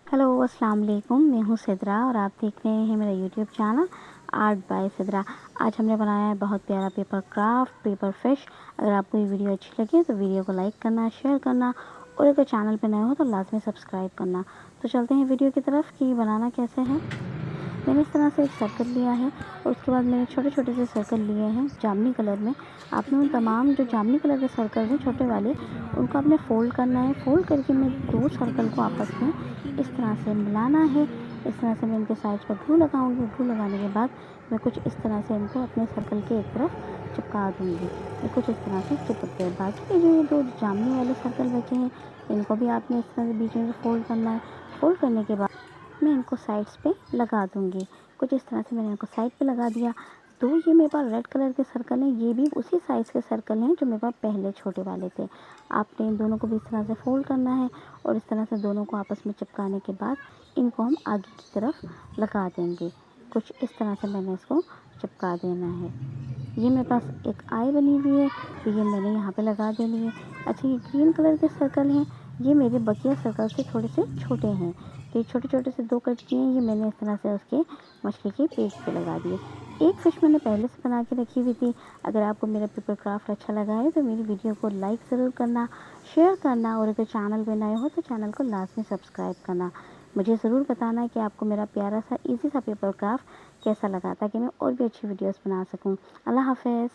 Hello अस्सलाम वालेकुम। मैं हूँ सिद्रा और आप देख रहे हैं मेरा YouTube channel art bye Sidra. आज हमने बनाया है बहुत प्यारा पेपर क्राफ्ट पेपर फिश। अगर आपको ये वीडियो अच्छी लगे तो वीडियो को लाइक करना, शेयर करना और अगर चैनल पे नए हो तो लाजमी सब्सक्राइब करना। तो चलते हैं वीडियो की तरफ कि बनाना कैसे है। मैंने इस तरह से एक सर्कल लिया है और उसके बाद मैंने छोटे छोटे से सर्कल लिए हैं जामुनी कलर में। आपने उन तमाम जो जामुनी कलर के सर्कल हैं छोटे वाले, उनको आपने फ़ोल्ड करना है। फ़ोल्ड करके मैं दो सर्कल को आपस में इस तरह से मिलाना है। इस तरह से मैं इनके साइड पर ग्लू लगाऊंगी। ग्लू लगाने के बाद मैं कुछ इस तरह से इनको अपने सर्कल के एक तरफ चिपका दूंगी। ये कुछ इस तरह से चिपक गए। बाकी के जो ये दो जामुनी वाले सर्कल बचे हैं, इनको भी आपने इस तरह से बीच में से फ़ोल्ड करना है। फ़ोल्ड करने के बाद मैं इनको साइड्स पे लगा दूंगी। कुछ इस तरह से मैंने इनको साइड पे लगा दिया। तो ये मेरे पास रेड कलर के सर्कल हैं, ये भी उसी साइज़ के सर्कल हैं जो मेरे पास पहले छोटे वाले थे। आपने इन दोनों को भी इस तरह से फ़ोल्ड करना है और इस तरह से दोनों को आपस में चिपकाने के बाद इनको हम आगे की तरफ लगा देंगे। कुछ इस तरह से मैंने इसको चिपका देना है। ये मेरे पास एक आई बनी हुई है, तो ये मैंने यहाँ पे लगा देनी है। अच्छा, ये ग्रीन कलर के सर्कल हैं, ये मेरे बकिया सर्कल से थोड़े से छोटे हैं। तो ये छोटे छोटे से दो कट किए हैं, ये मैंने इस तरह से उसके मछली के पेट पे लगा दिए। एक फ़िश मैंने पहले से बना के रखी हुई थी। अगर आपको मेरा पेपर क्राफ्ट अच्छा लगा है तो मेरी वीडियो को लाइक ज़रूर करना, शेयर करना और अगर चैनल पे नए हो तो चैनल को लाजमी सब्सक्राइब करना। मुझे ज़रूर बताना कि आपको मेरा प्यारा सा ईज़ी सा पेपर क्राफ्ट कैसा लगा, ताकि मैं और भी अच्छी वीडियोस बना सकूं। अल्लाह हाफ़िज़।